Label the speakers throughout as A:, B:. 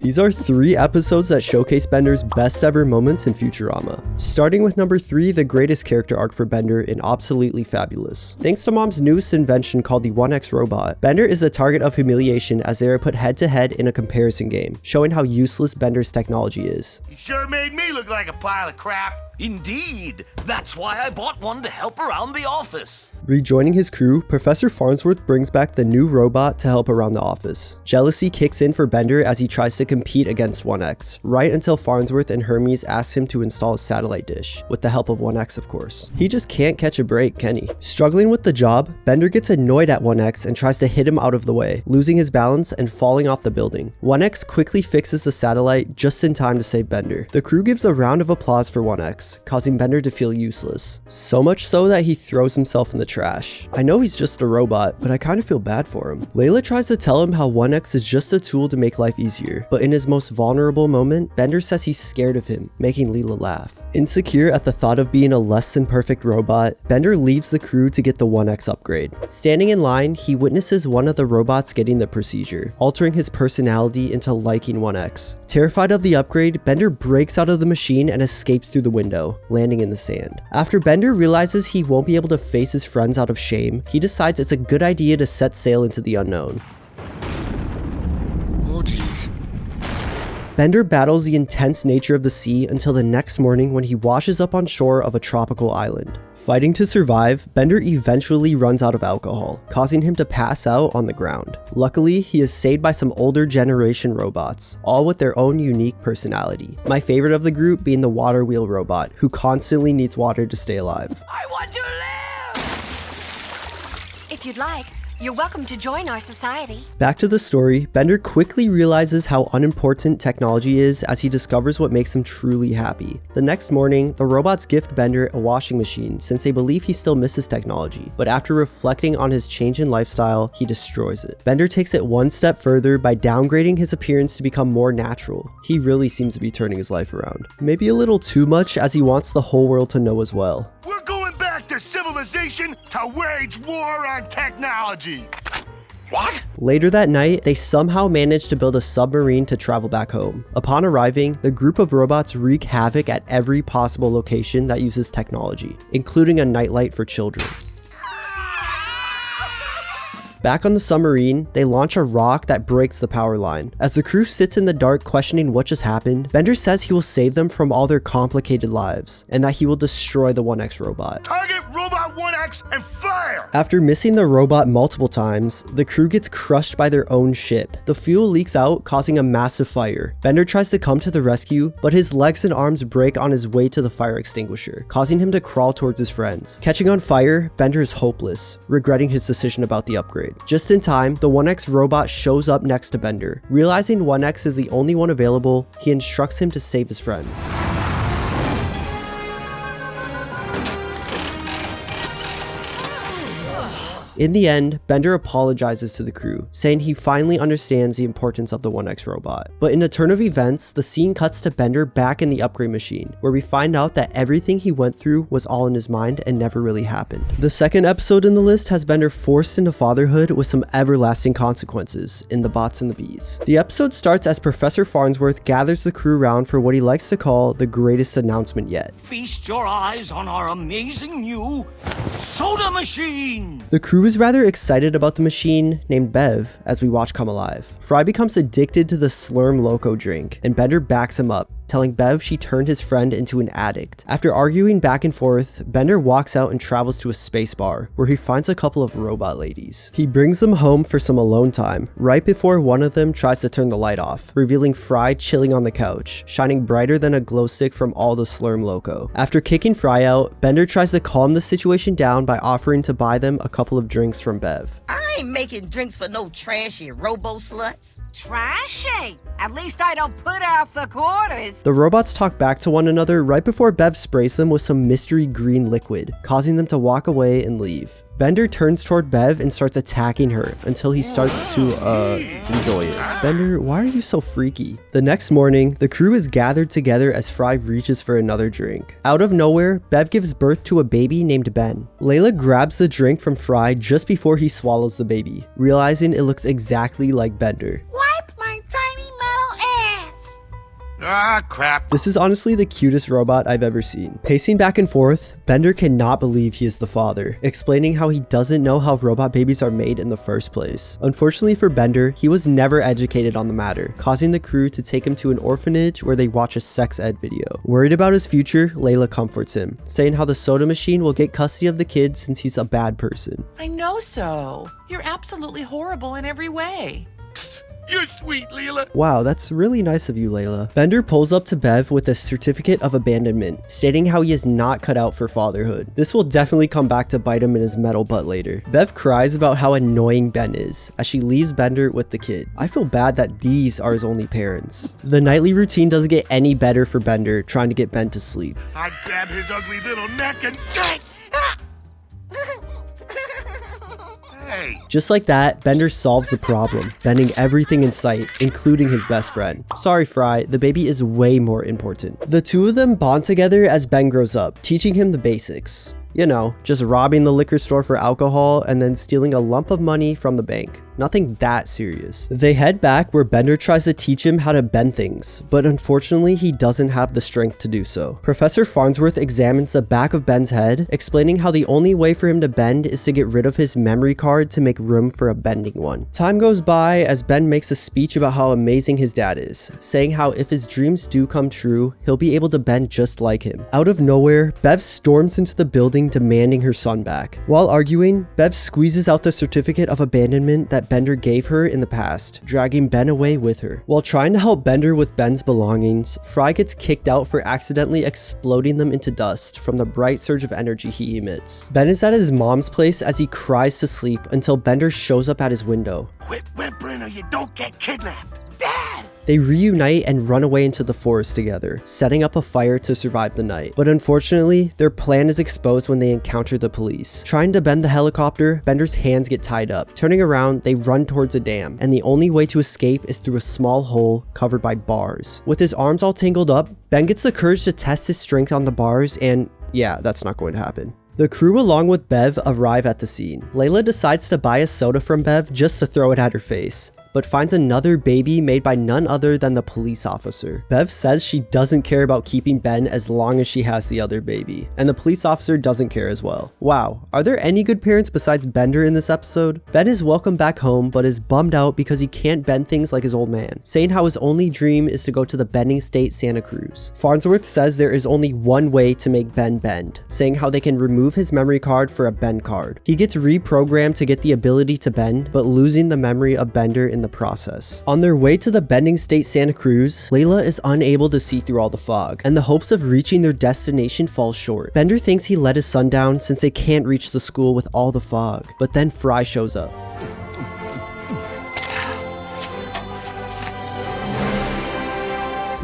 A: These are 3 episodes that showcase Bender's best ever moments in Futurama. Starting with number 3, the greatest character arc for Bender in Absolutely Fabulous. Thanks to Mom's newest invention called the 1X robot, Bender is the target of humiliation as they are put head to head in a comparison game, showing how useless Bender's technology is.
B: You sure made me look like a pile of crap.
C: Indeed, that's why I bought one to help around the office.
A: Rejoining his crew, Professor Farnsworth brings back the new robot to help around the office. Jealousy kicks in for Bender as he tries to compete against 1X, right until Farnsworth and Hermes ask him to install a satellite dish, with the help of 1X of course. He just can't catch a break, can he? Struggling with the job, Bender gets annoyed at 1X and tries to hit him out of the way, losing his balance and falling off the building. 1X quickly fixes the satellite just in time to save Bender. The crew gives a round of applause for 1X, causing Bender to feel useless. So much so that he throws himself in the trash. I know he's just a robot, but I kind of feel bad for him. Layla tries to tell him how 1X is just a tool to make life easier, but in his most vulnerable moment, Bender says he's scared of him, making Leela laugh. Insecure at the thought of being a less than perfect robot, Bender leaves the crew to get the 1X upgrade. Standing in line, he witnesses one of the robots getting the procedure, altering his personality into liking 1X. Terrified of the upgrade, Bender breaks out of the machine and escapes through the window, landing in the sand. After Bender realizes he won't be able to face his friends out of shame, he decides it's a good idea to set sail into the unknown.
B: Oh, jeez.
A: Bender battles the intense nature of the sea until the next morning when he washes up on shore of a tropical island. Fighting to survive, Bender eventually runs out of alcohol, causing him to pass out on the ground. Luckily, he is saved by some older generation robots, all with their own unique personality. My favorite of the group being the water wheel robot, who constantly needs water to stay alive.
C: I want to live!
D: If you'd like, you're welcome to join our society.
A: Back to the story, Bender quickly realizes how unimportant technology is as he discovers what makes him truly happy. The next morning, the robots gift Bender a washing machine since they believe he still misses technology, but after reflecting on his change in lifestyle, he destroys it. Bender takes it one step further by downgrading his appearance to become more natural. He really seems to be turning his life around. Maybe a little too much as he wants the whole world to know as well.
B: We're going back to civilization to wage war on technology. What?
A: Later that night, they somehow manage to build a submarine to travel back home. Upon arriving, the group of robots wreak havoc at every possible location that uses technology, including a nightlight for children. Back on the submarine, they launch a rock that breaks the power line. As the crew sits in the dark questioning what just happened, Bender says he will save them from all their complicated lives, and that he will destroy the 1X robot.
B: Target Robot 1X and fire!
A: After missing the robot multiple times, the crew gets crushed by their own ship. The fuel leaks out, causing a massive fire. Bender tries to come to the rescue, but his legs and arms break on his way to the fire extinguisher, causing him to crawl towards his friends. Catching on fire, Bender is hopeless, regretting his decision about the upgrade. Just in time, the 1X robot shows up next to Bender. Realizing 1X is the only one available, he instructs him to save his friends. In the end, Bender apologizes to the crew, saying he finally understands the importance of the 1X robot. But in a turn of events, the scene cuts to Bender back in the upgrade machine, where we find out that everything he went through was all in his mind and never really happened. The second episode in the list has Bender forced into fatherhood with some everlasting consequences in The Bots and the Bees. The episode starts as Professor Farnsworth gathers the crew around for what he likes to call the greatest announcement yet.
C: Feast your eyes on our amazing new soda machine!
A: The crew is rather excited about the machine, named Bev, as we watch come alive. Fry becomes addicted to the Slurm Loco drink, and Bender backs him up, telling Bev she turned his friend into an addict. After arguing back and forth, Bender walks out and travels to a space bar, where he finds a couple of robot ladies. He brings them home for some alone time, right before one of them tries to turn the light off, revealing Fry chilling on the couch, shining brighter than a glow stick from all the Slurm Loco. After kicking Fry out, Bender tries to calm the situation down by offering to buy them a couple of drinks from Bev.
E: I ain't making drinks for no trashy robo sluts.
D: Trashy? At least I don't put out the quarters.
A: The robots talk back to one another right before Bev sprays them with some mystery green liquid, causing them to walk away and leave. Bender turns toward Bev and starts attacking her until he starts to, enjoy it. Bender, why are you so freaky? The next morning, the crew is gathered together as Fry reaches for another drink. Out of nowhere, Bev gives birth to a baby named Ben. Layla grabs the drink from Fry just before he swallows the baby, realizing it looks exactly like Bender.
E: Wipe my tiny metal
B: Ah, crap.
A: This is honestly the cutest robot I've ever seen. Pacing back and forth, Bender cannot believe he is the father, explaining how he doesn't know how robot babies are made in the first place. Unfortunately for Bender, he was never educated on the matter, causing the crew to take him to an orphanage where they watch a sex ed video. Worried about his future, Layla comforts him, saying how the soda machine will get custody of the kid since he's a bad person.
F: I know so. You're absolutely horrible in every way.
B: You're sweet, Leela.
A: Wow, that's really nice of you, Layla. Bender pulls up to Bev with a certificate of abandonment, stating how he is not cut out for fatherhood. This will definitely come back to bite him in his metal butt later. Bev cries about how annoying Ben is, as she leaves Bender with the kid. I feel bad that these are his only parents. The nightly routine doesn't get any better for Bender trying to get Ben to sleep.
B: I grab his ugly little neck and... Hey.
A: Just like that, Bender solves the problem, bending everything in sight, including his best friend. Sorry, Fry, the baby is way more important. The two of them bond together as Ben grows up, teaching him the basics. You know, just robbing the liquor store for alcohol and then stealing a lump of money from the bank. Nothing that serious. They head back where Bender tries to teach him how to bend things, but unfortunately he doesn't have the strength to do so. Professor Farnsworth examines the back of Ben's head, explaining how the only way for him to bend is to get rid of his memory card to make room for a bending one. Time goes by as Ben makes a speech about how amazing his dad is, saying how if his dreams do come true, he'll be able to bend just like him. Out of nowhere, Bev storms into the building demanding her son back. While arguing, Bev squeezes out the certificate of abandonment that Bender gave her in the past, dragging Ben away with her. While trying to help Bender with Ben's belongings, Fry gets kicked out for accidentally exploding them into dust from the bright surge of energy he emits. Ben is at his mom's place as he cries to sleep until Bender shows up at his window.
B: Quit whimpering or you don't get kidnapped. Dad!
A: They reunite and run away into the forest together, setting up a fire to survive the night. But unfortunately, their plan is exposed when they encounter the police. Trying to bend the helicopter, Bender's hands get tied up. Turning around, they run towards a dam, and the only way to escape is through a small hole covered by bars. With his arms all tangled up, Ben gets the courage to test his strength on the bars, and yeah, that's not going to happen. The crew along with Bev arrive at the scene. Layla decides to buy a soda from Bev just to throw it at her face, but finds another baby made by none other than the police officer. Bev says she doesn't care about keeping Ben as long as she has the other baby, and the police officer doesn't care as well. Wow, are there any good parents besides Bender in this episode? Ben is welcome back home, but is bummed out because he can't bend things like his old man, saying how his only dream is to go to the bending state Santa Cruz. Farnsworth says there is only one way to make Ben bend, saying how they can remove his memory card for a bend card. He gets reprogrammed to get the ability to bend, but losing the memory of Bender in the process. On their way to the bending state Santa Cruz, Layla is unable to see through all the fog, and the hopes of reaching their destination fall short. Bender thinks he let his son down since they can't reach the school with all the fog, but then Fry shows up.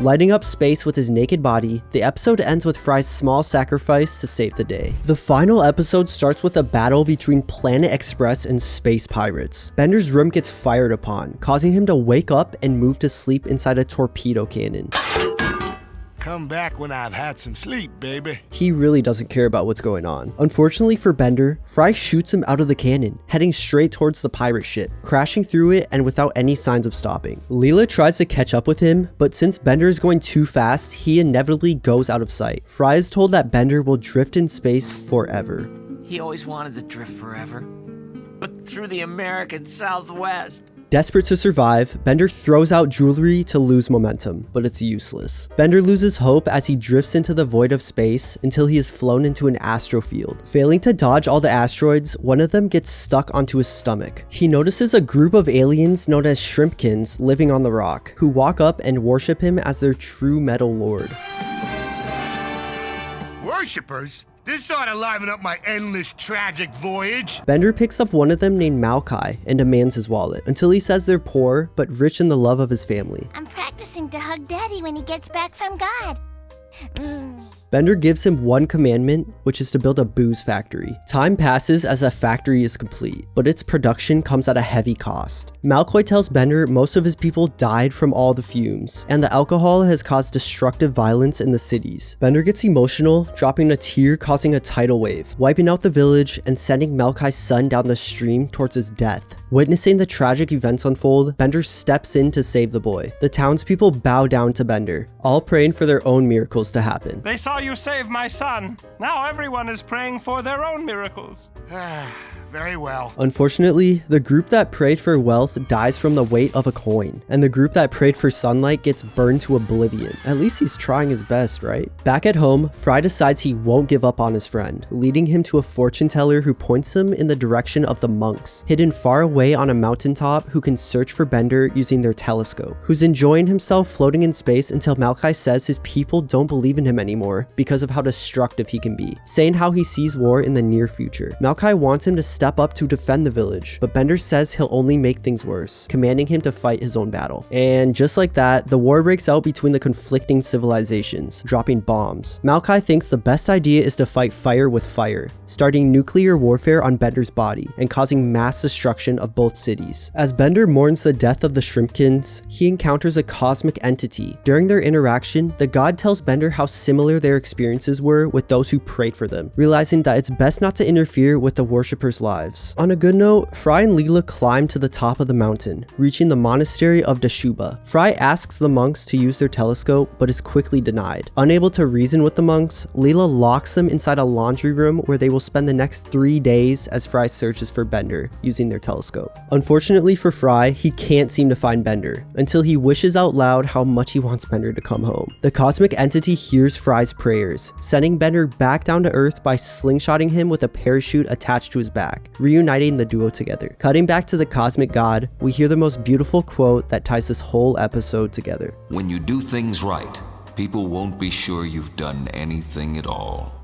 A: Lighting up space with his naked body, the episode ends with Fry's small sacrifice to save the day. The final episode starts with a battle between Planet Express and space pirates. Bender's room gets fired upon, causing him to wake up and move to sleep inside a torpedo cannon.
B: Come back when I've had some sleep, baby.
A: He really doesn't care about what's going on. Unfortunately for Bender, Fry shoots him out of the cannon, heading straight towards the pirate ship, crashing through it and without any signs of stopping. Leela tries to catch up with him, but since Bender is going too fast, he inevitably goes out of sight. Fry is told that Bender will drift in space forever.
G: He always wanted to drift forever, but through the American Southwest.
A: Desperate to survive, Bender throws out jewelry to lose momentum, but it's useless. Bender loses hope as he drifts into the void of space until he is flown into an astrofield. Failing to dodge all the asteroids, one of them gets stuck onto his stomach. He notices a group of aliens known as Shrimpkins living on the rock, who walk up and worship him as their true metal lord.
B: Worshippers? This ought to liven up my endless tragic voyage.
A: Bender picks up one of them named Maokai and demands his wallet, until he says they're poor, but rich in the love of his family.
H: I'm practicing to hug Daddy when he gets back from God.
A: Bender gives him one commandment, which is to build a booze factory. Time passes as the factory is complete, but its production comes at a heavy cost. Malfoy tells Bender most of his people died from all the fumes, and the alcohol has caused destructive violence in the cities. Bender gets emotional, dropping a tear causing a tidal wave, wiping out the village and sending Malkai's son down the stream towards his death. Witnessing the tragic events unfold, Bender steps in to save the boy. The townspeople bow down to Bender, all praying for their own miracles to happen.
H: They saw you save my son. Now everyone is praying for their own miracles.
B: Very well.
A: Unfortunately, the group that prayed for wealth dies from the weight of a coin, and the group that prayed for sunlight gets burned to oblivion. At least he's trying his best, right? Back at home, Fry decides he won't give up on his friend, leading him to a fortune teller who points him in the direction of the monks, hidden far away on a mountaintop, who can search for Bender using their telescope, who's enjoying himself floating in space until Malkai says his people don't believe in him anymore because of how destructive he can be, saying how he sees war in the near future. Malkai wants him to step up to defend the village, but Bender says he'll only make things worse, commanding him to fight his own battle. And just like that, the war breaks out between the conflicting civilizations, dropping bombs. Malkai thinks the best idea is to fight fire with fire, starting nuclear warfare on Bender's body and causing mass destruction of both cities. As Bender mourns the death of the Shrimpkins, he encounters a cosmic entity. During their interaction, the god tells Bender how similar their experiences were with those who prayed for them, realizing that it's best not to interfere with the worshippers' lives. On a good note, Fry and Leela climb to the top of the mountain, reaching the monastery of Dashuba. Fry asks the monks to use their telescope, but is quickly denied. Unable to reason with the monks, Leela locks them inside a laundry room where they will spend the next 3 days as Fry searches for Bender using their telescope. Unfortunately for Fry, he can't seem to find Bender until he wishes out loud how much he wants Bender to come home. The cosmic entity hears Fry's prayers, sending Bender back down to Earth by slingshotting him with a parachute attached to his back, reuniting the duo together. Cutting back to the cosmic god, we hear the most beautiful quote that ties this whole episode together.
I: When you do things right, people won't be sure you've done anything at all.